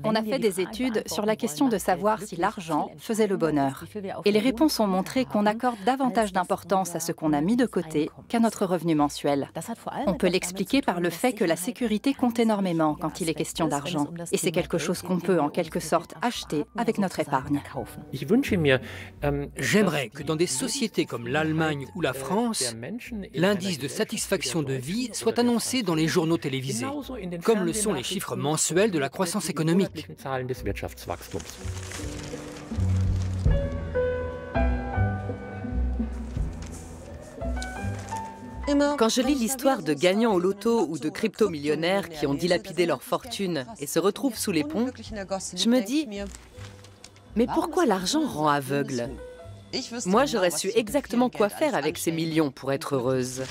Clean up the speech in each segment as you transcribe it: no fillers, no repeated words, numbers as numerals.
On a fait des études sur la question de savoir si l'argent faisait le bonheur. Et les réponses ont montré qu'on accorde davantage d'importance à ce qu'on a mis de côté qu'à notre revenu mensuel. On peut l'expliquer par le fait que la sécurité compte énormément quand il est question d'argent. Et c'est quelque chose qu'on peut en quelque sorte acheter avec notre épargne. J'aimerais que dans des sociétés comme l'Allemagne ou la France, l'indice de satisfaction de vie soit annoncé dans les journaux télévisés, comme le sont les chiffres mensuels de la croissance économique. Quand je lis l'histoire de gagnants au loto ou de crypto-millionnaires qui ont dilapidé leur fortune et se retrouvent sous les ponts, je me dis, mais pourquoi l'argent rend aveugle? Moi, j'aurais su exactement quoi faire avec ces millions pour être heureuse.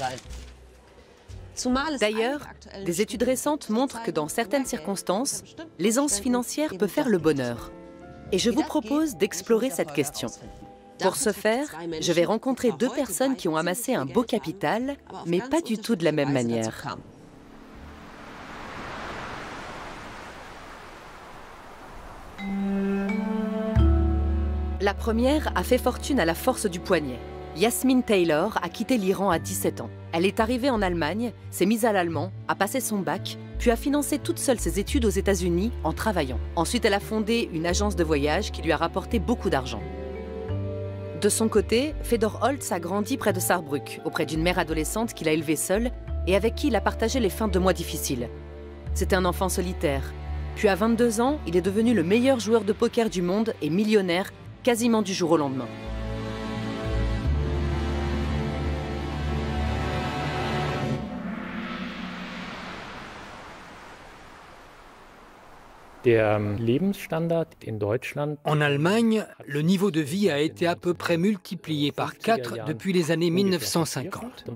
D'ailleurs, des études récentes montrent que dans certaines circonstances, l'aisance financière peut faire le bonheur. Et je vous propose d'explorer cette question. Pour ce faire, je vais rencontrer deux personnes qui ont amassé un beau capital, mais pas du tout de la même manière. La première a fait fortune à la force du poignet. Yasmine Taylor a quitté l'Iran à 17 ans. Elle est arrivée en Allemagne, s'est mise à l'allemand, a passé son bac, puis a financé toute seule ses études aux États-Unis en travaillant. Ensuite, elle a fondé une agence de voyage qui lui a rapporté beaucoup d'argent. De son côté, Fedor Holz a grandi près de Saarbrück, auprès d'une mère adolescente qu'il a élevée seule et avec qui il a partagé les fins de mois difficiles. C'était un enfant solitaire. Puis à 22 ans, il est devenu le meilleur joueur de poker du monde et millionnaire quasiment du jour au lendemain. En Allemagne, le niveau de vie a été à peu près multiplié par 4 depuis les années 1950.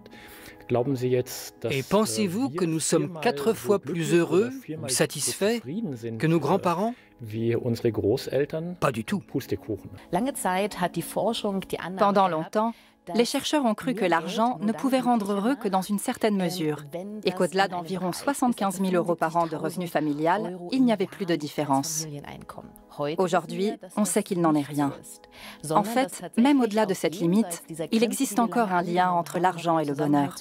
Et pensez-vous que nous sommes 4 fois plus heureux ou satisfaits que nos grands-parents? Pas du tout. Pendant longtemps, les chercheurs ont cru que l'argent ne pouvait rendre heureux que dans une certaine mesure et qu'au-delà d'environ 75 000 € par an de revenu familial, il n'y avait plus de différence. Aujourd'hui, on sait qu'il n'en est rien. En fait, même au-delà de cette limite, il existe encore un lien entre l'argent et le bonheur.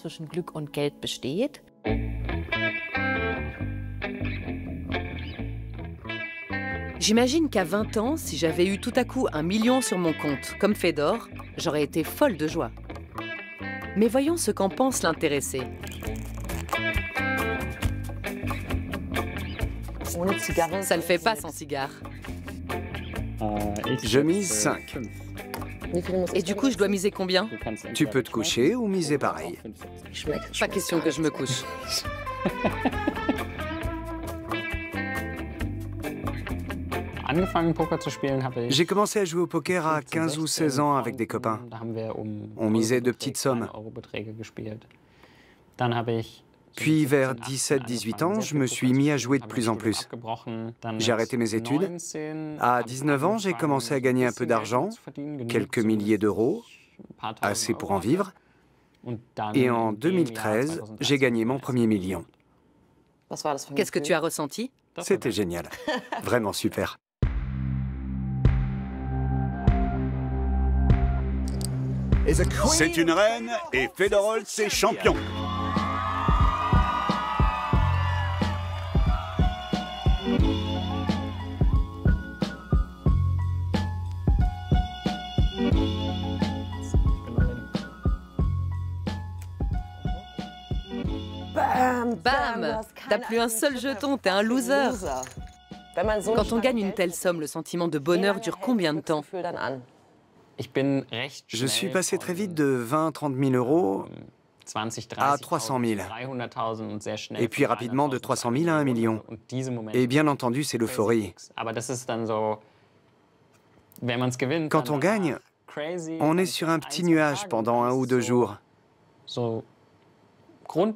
J'imagine qu'à 20 ans, si j'avais eu tout à coup 1 million sur mon compte, comme Fedor, j'aurais été folle de joie. Mais voyons ce qu'en pense l'intéressé. Ça ne fait pas sans cigare. Je mise 5. Et du coup, je dois miser combien? Tu peux te coucher ou miser pareil. Pas question que je me couche. J'ai commencé à jouer au poker à 15 ou 16 ans avec des copains. On misait de petites sommes. Puis vers 17-18 ans, je me suis mis à jouer de plus en plus. J'ai arrêté mes études. À 19 ans, j'ai commencé à gagner un peu d'argent, quelques milliers d'euros, assez pour en vivre. Et en 2013, j'ai gagné mon premier million. Qu'est-ce que tu as ressenti? C'était génial. Vraiment super. C'est une reine et Fedor Holz est champion. Bam! T'as plus un seul jeton, t'es un loser. Quand on gagne une telle somme, le sentiment de bonheur dure combien de temps? Je suis passé très vite de 20-30 000 euros à 300 000. Et puis rapidement de 300 000 à 1 million. Et bien entendu, c'est l'euphorie. Quand on gagne, on est sur un petit nuage pendant 1 ou 2 jours.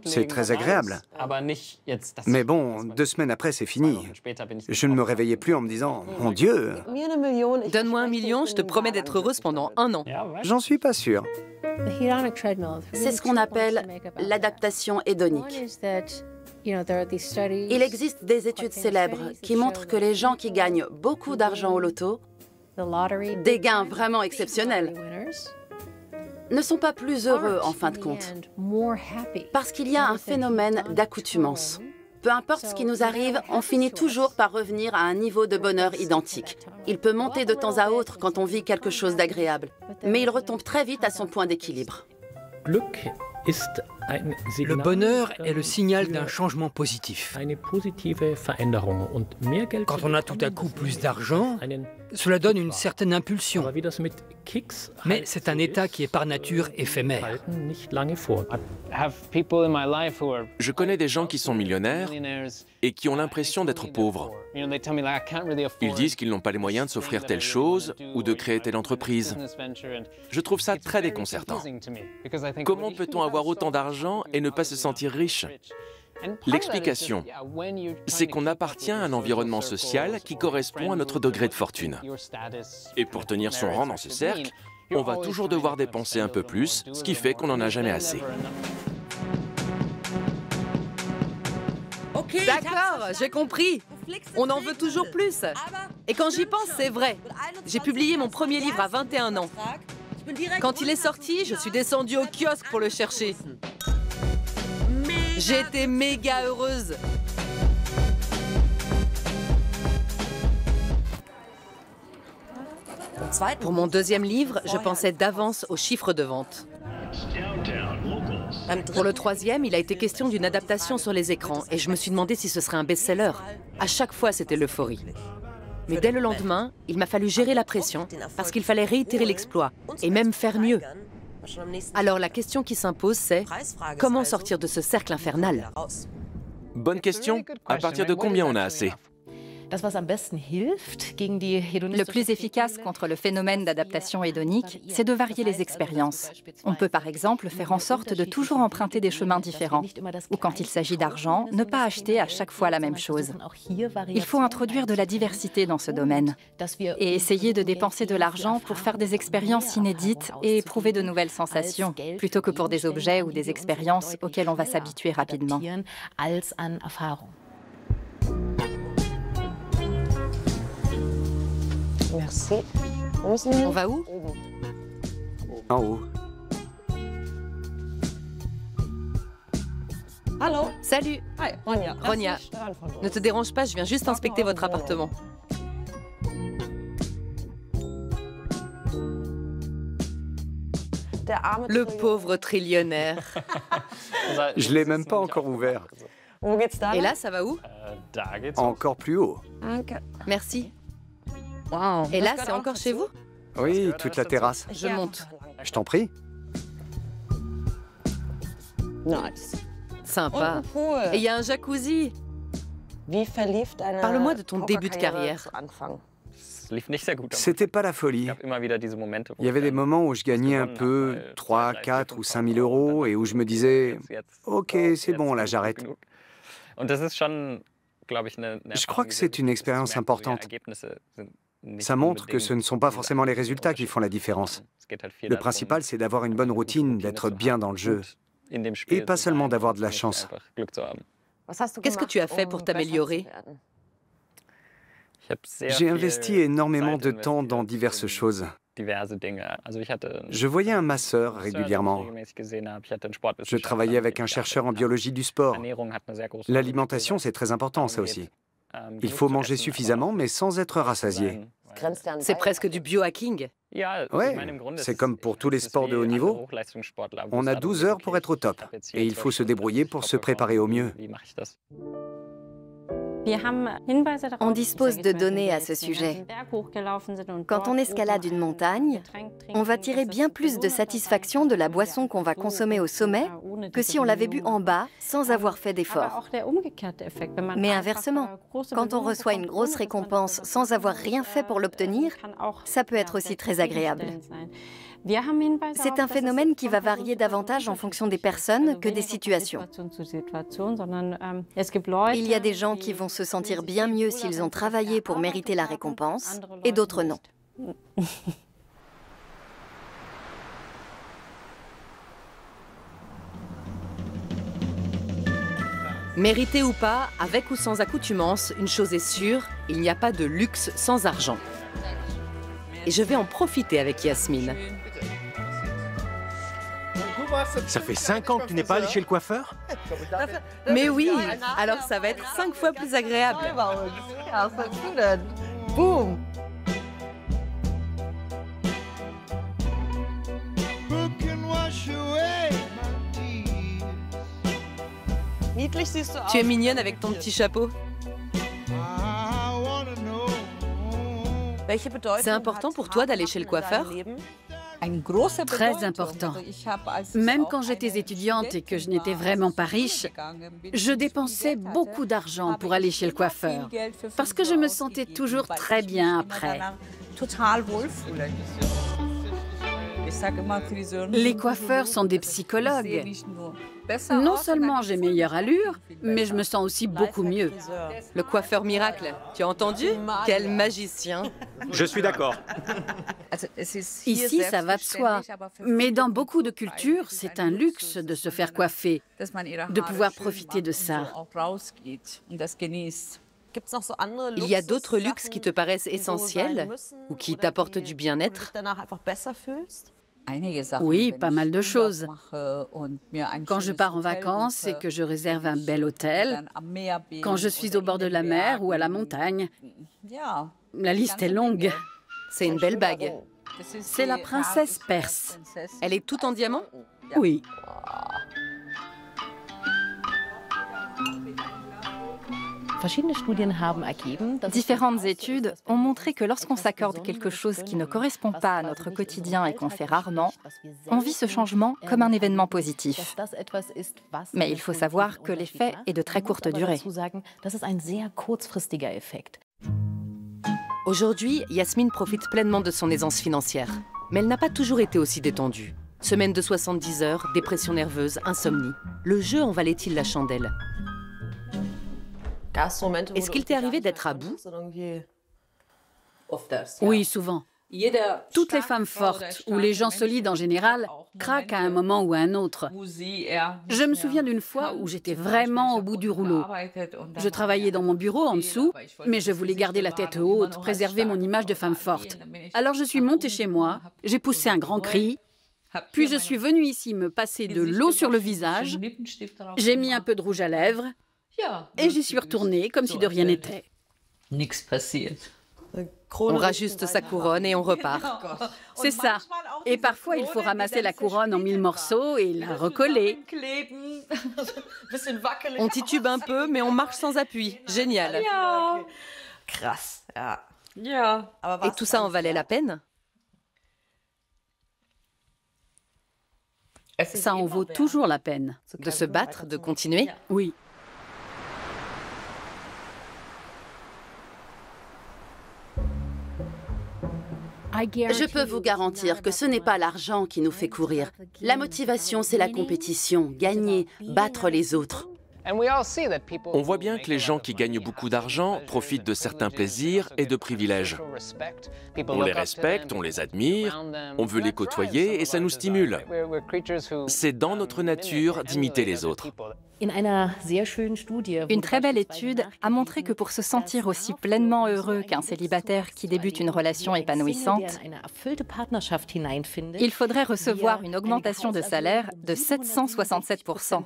C'est très agréable. Mais bon, 2 semaines après, c'est fini. Je ne me réveillais plus en me disant « Mon Dieu !» Donne-moi 1 million, je te promets d'être heureuse pendant 1 an. J'en suis pas sûr. C'est ce qu'on appelle l'adaptation hédonique. Il existe des études célèbres qui montrent que les gens qui gagnent beaucoup d'argent au loto, des gains vraiment exceptionnels, ne sont pas plus heureux en fin de compte. Parce qu'il y a un phénomène d'accoutumance. Peu importe ce qui nous arrive, on finit toujours par revenir à un niveau de bonheur identique. Il peut monter de temps à autre quand on vit quelque chose d'agréable, mais il retombe très vite à son point d'équilibre. Le bonheur est le signal d'un changement positif. Quand on a tout à coup plus d'argent, cela donne une certaine impulsion. Mais c'est un état qui est par nature éphémère. Je connais des gens qui sont millionnaires et qui ont l'impression d'être pauvres. Ils disent qu'ils n'ont pas les moyens de s'offrir telle chose ou de créer telle entreprise. Je trouve ça très déconcertant. Comment peut-on avoir autant d'argent et ne pas se sentir riche? L'explication, c'est qu'on appartient à un environnement social qui correspond à notre degré de fortune. Et pour tenir son rang dans ce cercle, on va toujours devoir dépenser un peu plus, ce qui fait qu'on n'en a jamais assez. D'accord, j'ai compris. On en veut toujours plus. Et quand j'y pense, c'est vrai. J'ai publié mon premier livre à 21 ans. Quand il est sorti, je suis descendue au kiosque pour le chercher. J'ai été méga heureuse. Pour mon deuxième livre, je pensais d'avance aux chiffres de vente. Pour le troisième, il a été question d'une adaptation sur les écrans et je me suis demandé si ce serait un best-seller. À chaque fois, c'était l'euphorie. Mais dès le lendemain, il m'a fallu gérer la pression parce qu'il fallait réitérer l'exploit et même faire mieux. Alors la question qui s'impose, c'est comment sortir de ce cercle infernal? Bonne question. À partir de combien on a assez? Le plus efficace contre le phénomène d'adaptation hédonique, c'est de varier les expériences. On peut par exemple faire en sorte de toujours emprunter des chemins différents. Ou quand il s'agit d'argent, ne pas acheter à chaque fois la même chose. Il faut introduire de la diversité dans ce domaine et essayer de dépenser de l'argent pour faire des expériences inédites et éprouver de nouvelles sensations, plutôt que pour des objets ou des expériences auxquelles on va s'habituer rapidement. Merci. On va où? En haut. Allô? Salut. Ronia. Ne te dérange pas, je viens juste inspecter votre appartement. Le pauvre trillionnaire. Je l'ai même pas encore ouvert. Et là, ça va où? Encore plus haut. Merci. Et là, c'est encore chez vous? Oui, toute la terrasse. Je monte. Je t'en prie. Sympa. Et il y a un jacuzzi. Parle-moi de ton début de carrière. C'était pas la folie. Il y avait des moments où je gagnais un peu, 3, 4 ou 5 000 euros, et où je me disais « Ok, c'est bon, là j'arrête ». Je crois que c'est une expérience importante. Ça montre que ce ne sont pas forcément les résultats qui font la différence. Le principal, c'est d'avoir une bonne routine, d'être bien dans le jeu. Et pas seulement d'avoir de la chance. Qu'est-ce que tu as fait pour t'améliorer? J'ai investi énormément de temps dans diverses choses. Je voyais un masseur régulièrement. Je travaillais avec un chercheur en biologie du sport. L'alimentation, c'est très important, ça aussi. Il faut manger suffisamment, mais sans être rassasié. C'est presque du biohacking. Oui, c'est comme pour tous les sports de haut niveau. On a 12 heures pour être au top. Et il faut se débrouiller pour se préparer au mieux. On dispose de données à ce sujet. Quand on escalade une montagne, on va tirer bien plus de satisfaction de la boisson qu'on va consommer au sommet que si on l'avait bu en bas sans avoir fait d'effort. Mais inversement, quand on reçoit une grosse récompense sans avoir rien fait pour l'obtenir, ça peut être aussi très agréable. C'est un phénomène qui va varier davantage en fonction des personnes que des situations. Il y a des gens qui vont se sentir bien mieux s'ils ont travaillé pour mériter la récompense, et d'autres non. Mérité ou pas, avec ou sans accoutumance, une chose est sûre, il n'y a pas de luxe sans argent. Et je vais en profiter avec Yasmine. Ça fait 5 ans que tu n'es pas allé chez le coiffeur? Mais oui, alors ça va être 5 fois plus agréable. Boum. Tu es mignonne avec ton petit chapeau. C'est important pour toi d'aller chez le coiffeur? Très important. Même quand j'étais étudiante et que je n'étais vraiment pas riche, je dépensais beaucoup d'argent pour aller chez le coiffeur, parce que je me sentais toujours très bien après. Les coiffeurs sont des psychologues. Non seulement j'ai meilleure allure, mais je me sens aussi beaucoup mieux. Le coiffeur miracle, tu as entendu? Quel magicien! Je suis d'accord. Ici, ça va de soi. Mais dans beaucoup de cultures, c'est un luxe de se faire coiffer, de pouvoir profiter de ça. Il y a d'autres luxes qui te paraissent essentiels ou qui t'apportent du bien-être? Oui, pas mal de choses. Quand je pars en vacances et que je réserve un bel hôtel, quand je suis au bord de la mer ou à la montagne, la liste est longue. C'est une belle bague. C'est la princesse perse. Elle est toute en diamant? Oui. Différentes études ont montré que lorsqu'on s'accorde quelque chose qui ne correspond pas à notre quotidien et qu'on fait rarement, on vit ce changement comme un événement positif. Mais il faut savoir que l'effet est de très courte durée. Aujourd'hui, Yasmine profite pleinement de son aisance financière. Mais elle n'a pas toujours été aussi détendue. Semaine de 70 heures, dépression nerveuse, insomnie. Le jeu en valait-il la chandelle? Est-ce qu'il t'est arrivé d'être à bout? Oui, souvent. Toutes les femmes fortes, ou les gens solides en général, craquent à un moment ou à un autre. Je me souviens d'une fois où j'étais vraiment au bout du rouleau. Je travaillais dans mon bureau en dessous, mais je voulais garder la tête haute, préserver mon image de femme forte. Alors je suis montée chez moi, j'ai poussé un grand cri, puis je suis venue ici me passer de l'eau sur le visage, j'ai mis un peu de rouge à lèvres, et j'y suis retournée comme si de rien n'était. On rajuste sa couronne et on repart. C'est ça. Et parfois, il faut ramasser la couronne en 1000 morceaux et la recoller. On titube un peu, mais on marche sans appui. Génial. Et tout ça en valait la peine? Ça en vaut toujours la peine. De se battre, de continuer? Oui. Je peux vous garantir que ce n'est pas l'argent qui nous fait courir. La motivation, c'est la compétition, gagner, battre les autres. On voit bien que les gens qui gagnent beaucoup d'argent profitent de certains plaisirs et de privilèges. On les respecte, on les admire, on veut les côtoyer et ça nous stimule. C'est dans notre nature d'imiter les autres. Une très belle étude a montré que pour se sentir aussi pleinement heureux qu'un célibataire qui débute une relation épanouissante, il faudrait recevoir une augmentation de salaire de 767%.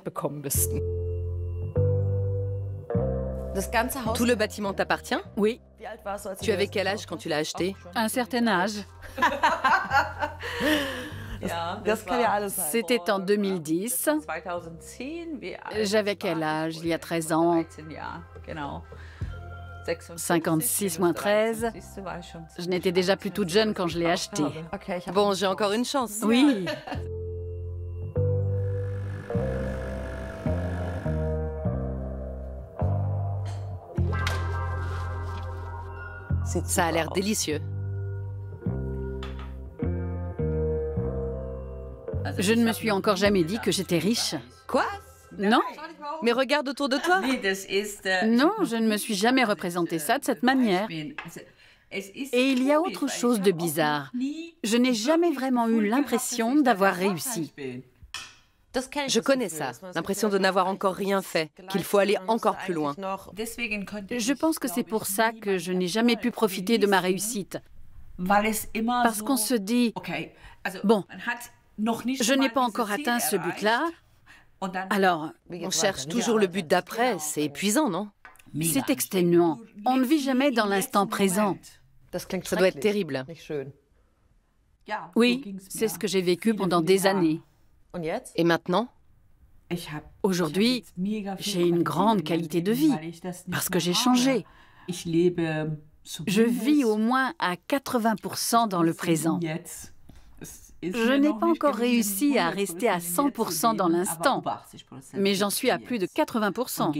Tout le bâtiment t'appartient? Oui. Tu avais quel âge quand tu l'as acheté? Un certain âge. C'était en 2010. J'avais quel âge? Il y a 13 ans. 56 moins 13. Je n'étais déjà plus toute jeune quand je l'ai acheté. Bon, j'ai encore une chance. Oui. Ça a l'air délicieux. Je ne me suis encore jamais dit que j'étais riche. Quoi? Non. Mais regarde autour de toi. Non, je ne me suis jamais représenté ça de cette manière. Et il y a autre chose de bizarre. Je n'ai jamais vraiment eu l'impression d'avoir réussi. Je connais ça, l'impression de n'avoir encore rien fait, qu'il faut aller encore plus loin. Je pense que c'est pour ça que je n'ai jamais pu profiter de ma réussite. Parce qu'on se dit, bon, je n'ai pas encore atteint ce but-là, alors... On cherche toujours le but d'après, c'est épuisant, non? C'est exténuant. On ne vit jamais dans l'instant présent. Ça doit être terrible. Oui, c'est ce que j'ai vécu pendant des années. Et maintenant? Aujourd'hui, j'ai une grande qualité de vie, parce que j'ai changé. Je vis au moins à 80% dans le présent. Je n'ai pas encore réussi à rester à 100% dans l'instant, mais j'en suis à plus de 80%.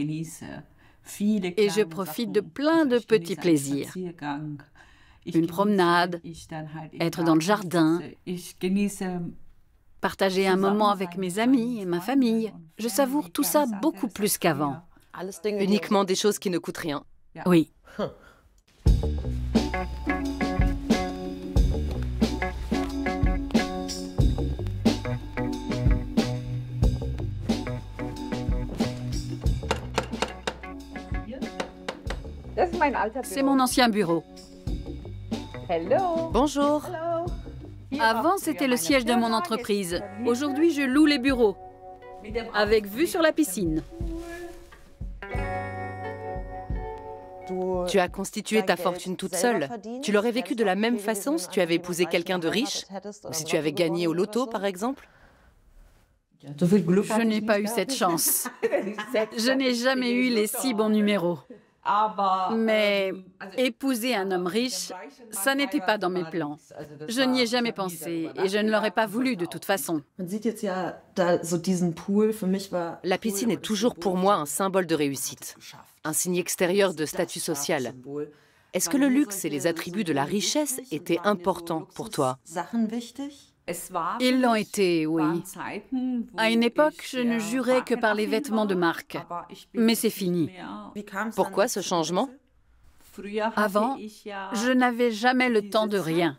Et je profite de plein de petits plaisirs. Une promenade, être dans le jardin, partager un moment avec mes amis et ma famille. Je savoure tout ça beaucoup plus qu'avant. Uniquement des choses qui ne coûtent rien. Oui. C'est mon ancien bureau. Bonjour. Avant, c'était le siège de mon entreprise. Aujourd'hui, je loue les bureaux, avec vue sur la piscine. Tu as constitué ta fortune toute seule. Tu l'aurais vécu de la même façon si tu avais épousé quelqu'un de riche? Ou si tu avais gagné au loto, par exemple? Je n'ai pas eu cette chance. Je n'ai jamais eu les 6 bons numéros. Mais épouser un homme riche, ça n'était pas dans mes plans. Je n'y ai jamais pensé et je ne l'aurais pas voulu de toute façon. La piscine est toujours pour moi un symbole de réussite, un signe extérieur de statut social. Est-ce que le luxe et les attributs de la richesse étaient importants pour toi? Ils l'ont été, oui. À une époque, je ne jurais que par les vêtements de marque. Mais c'est fini. Pourquoi ce changement? Avant, je n'avais jamais le temps de rien.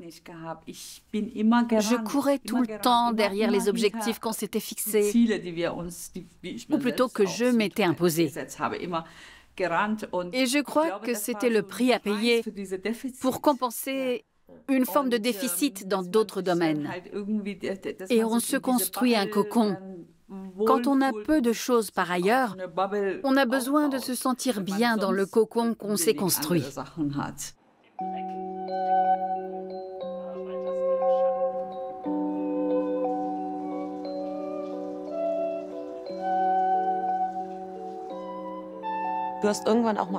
Je courais tout le temps derrière les objectifs qu'on s'était fixés, ou plutôt que je m'étais imposés. Et je crois que c'était le prix à payer pour compenser une forme de déficit dans d'autres domaines. Et on se construit un cocon. Quand on a peu de choses par ailleurs, on a besoin de se sentir bien dans le cocon qu'on s'est construit.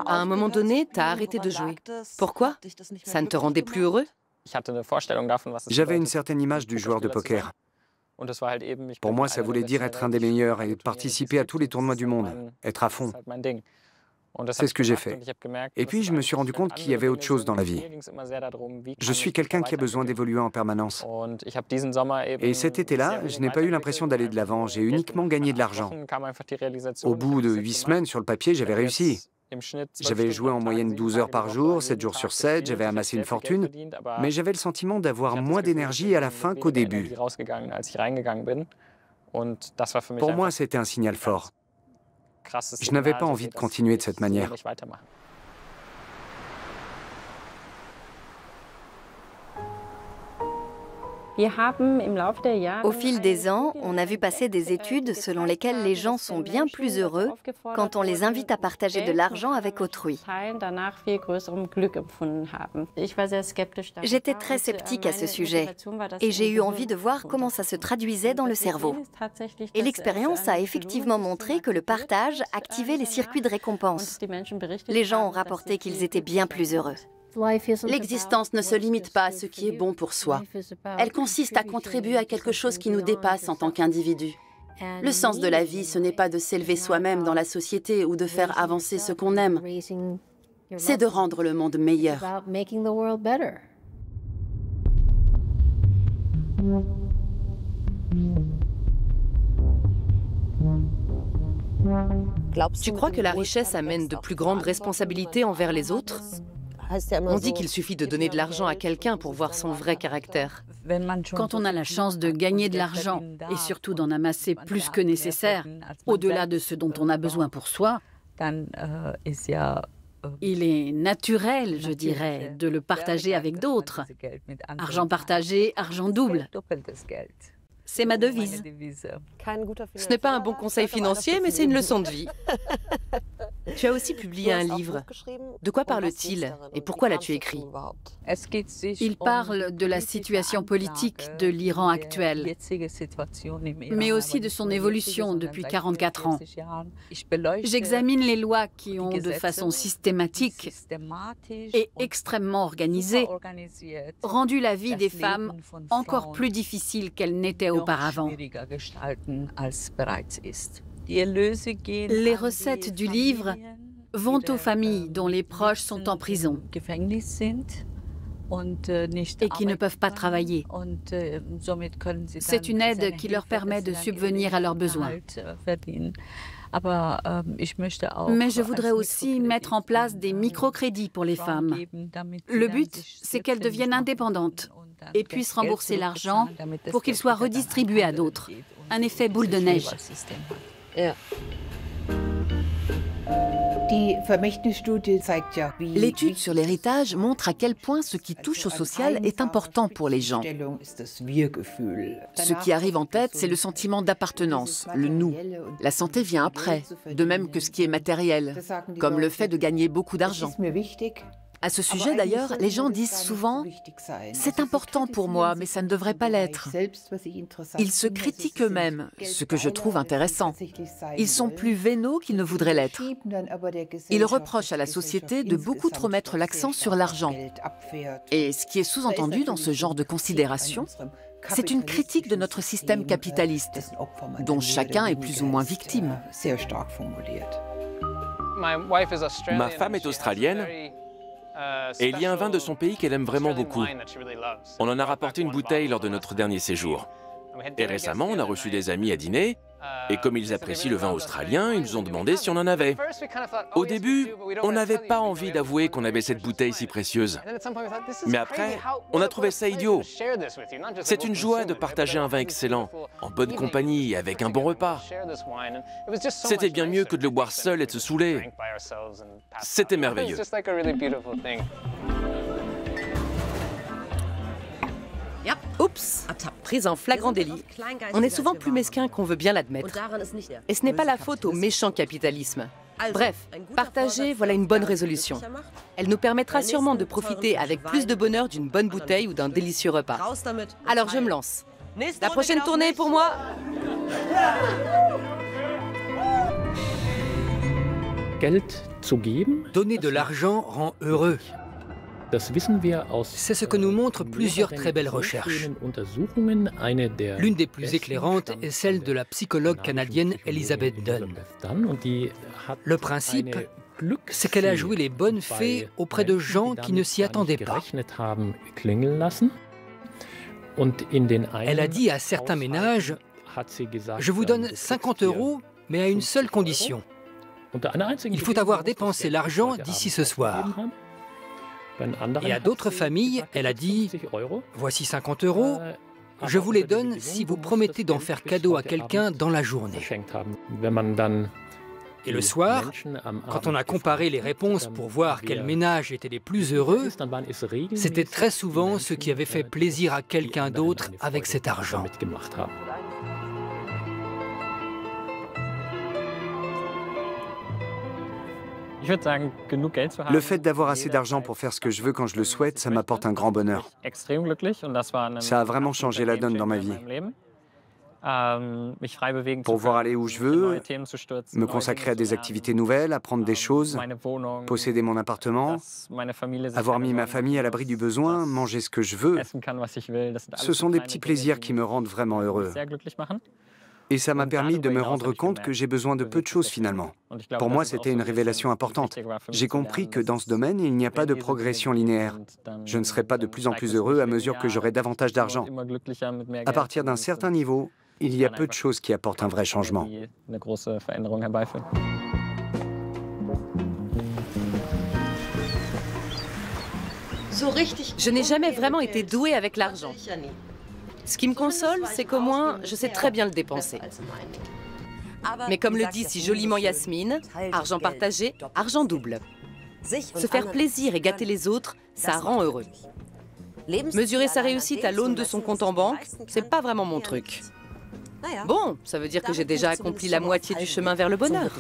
À un moment donné, tu as arrêté de jouer. Pourquoi? Ça ne te rendait plus heureux? J'avais une certaine image du joueur de poker. Pour moi, ça voulait dire être un des meilleurs et participer à tous les tournois du monde, être à fond. C'est ce que j'ai fait. Et puis, je me suis rendu compte qu'il y avait autre chose dans la vie. Je suis quelqu'un qui a besoin d'évoluer en permanence. Et cet été-là, je n'ai pas eu l'impression d'aller de l'avant, j'ai uniquement gagné de l'argent. Au bout de 8 semaines, sur le papier, j'avais réussi. J'avais joué en moyenne 12 heures par jour, 7 jours sur 7, j'avais amassé une fortune, mais j'avais le sentiment d'avoir moins d'énergie à la fin qu'au début. Pour moi, c'était un signal fort. Je n'avais pas envie de continuer de cette manière. Au fil des ans, on a vu passer des études selon lesquelles les gens sont bien plus heureux quand on les invite à partager de l'argent avec autrui. J'étais très sceptique à ce sujet et j'ai eu envie de voir comment ça se traduisait dans le cerveau. Et l'expérience a effectivement montré que le partage activait les circuits de récompense. Les gens ont rapporté qu'ils étaient bien plus heureux. L'existence ne se limite pas à ce qui est bon pour soi. Elle consiste à contribuer à quelque chose qui nous dépasse en tant qu'individu. Le sens de la vie, ce n'est pas de s'élever soi-même dans la société ou de faire avancer ce qu'on aime. C'est de rendre le monde meilleur. Tu crois que la richesse amène de plus grandes responsabilités envers les autres? On dit qu'il suffit de donner de l'argent à quelqu'un pour voir son vrai caractère. Quand on a la chance de gagner de l'argent et surtout d'en amasser plus que nécessaire, au-delà de ce dont on a besoin pour soi, il est naturel, je dirais, de le partager avec d'autres. Argent partagé, argent double. C'est ma devise. Ce n'est pas un bon conseil financier, mais c'est une leçon de vie. Tu as aussi publié un livre. De quoi parle-t-il et pourquoi l'as-tu écrit? Il parle de la situation politique de l'Iran actuel, mais aussi de son évolution depuis 44 ans. J'examine les lois qui ont, de façon systématique et extrêmement organisée, rendu la vie des femmes encore plus difficile qu'elle n'était auparavant. Les recettes du livre vont aux familles dont les proches sont en prison et qui ne peuvent pas travailler. C'est une aide qui leur permet de subvenir à leurs besoins. Mais je voudrais aussi mettre en place des microcrédits pour les femmes. Le but, c'est qu'elles deviennent indépendantes et puissent rembourser l'argent pour qu'il soit redistribué à d'autres. Un effet boule de neige. L'étude sur l'héritage montre à quel point ce qui touche au social est important pour les gens. Ce qui arrive en tête, c'est le sentiment d'appartenance, le nous. La santé vient après, de même que ce qui est matériel, comme le fait de gagner beaucoup d'argent. À ce sujet, d'ailleurs, les gens disent souvent « C'est important pour moi, mais ça ne devrait pas l'être ». Ils se critiquent eux-mêmes, ce que je trouve intéressant. Ils sont plus vénaux qu'ils ne voudraient l'être. Ils reprochent à la société de beaucoup trop mettre l'accent sur l'argent. Et ce qui est sous-entendu dans ce genre de considération, c'est une critique de notre système capitaliste, dont chacun est plus ou moins victime. Ma femme est australienne. Et il y a un vin de son pays qu'elle aime vraiment beaucoup. On en a rapporté une bouteille lors de notre dernier séjour. Et récemment, on a reçu des amis à dîner, et comme ils apprécient le vin australien, ils nous ont demandé si on en avait. Au début, on n'avait pas envie d'avouer qu'on avait cette bouteille si précieuse. Mais après, on a trouvé ça idiot. C'est une joie de partager un vin excellent, en bonne compagnie, avec un bon repas. C'était bien mieux que de le boire seul et de se saouler. C'était merveilleux. Oups, prise en flagrant délit. On est souvent plus mesquin qu'on veut bien l'admettre. Et ce n'est pas la faute au méchant capitalisme. Bref, partager, voilà une bonne résolution. Elle nous permettra sûrement de profiter avec plus de bonheur d'une bonne bouteille ou d'un délicieux repas. Alors je me lance. La prochaine tournée est pour moi. Donner de l'argent rend heureux. C'est ce que nous montrent plusieurs très belles recherches. L'une des plus éclairantes est celle de la psychologue canadienne Elizabeth Dunn. Le principe, c'est qu'elle a joué les bonnes fées auprès de gens qui ne s'y attendaient pas. Elle a dit à certains ménages, « Je vous donne 50 €, mais à une seule condition. Il faut avoir dépensé l'argent d'ici ce soir. » Et à d'autres familles, elle a dit « Voici 50 €, je vous les donne si vous promettez d'en faire cadeau à quelqu'un dans la journée. » Et le soir, quand on a comparé les réponses pour voir quels ménages étaient les plus heureux, c'était très souvent ceux qui avaient fait plaisir à quelqu'un d'autre avec cet argent. Le fait d'avoir assez d'argent pour faire ce que je veux quand je le souhaite, ça m'apporte un grand bonheur. Ça a vraiment changé la donne dans ma vie. Pouvoir aller où je veux, me consacrer à des activités nouvelles, apprendre des choses, posséder mon appartement, avoir mis ma famille à l'abri du besoin, manger ce que je veux, ce sont des petits plaisirs qui me rendent vraiment heureux. Et ça m'a permis de me rendre compte que j'ai besoin de peu de choses finalement. Pour moi, c'était une révélation importante. J'ai compris que dans ce domaine, il n'y a pas de progression linéaire. Je ne serai pas de plus en plus heureux à mesure que j'aurai davantage d'argent. À partir d'un certain niveau, il y a peu de choses qui apportent un vrai changement. Je n'ai jamais vraiment été douée avec l'argent. Ce qui me console, c'est qu'au moins, je sais très bien le dépenser. Mais comme le dit si joliment Yasmine, argent partagé, argent double. Se faire plaisir et gâter les autres, ça rend heureux. Mesurer sa réussite à l'aune de son compte en banque, c'est pas vraiment mon truc. Bon, ça veut dire que j'ai déjà accompli la moitié du chemin vers le bonheur.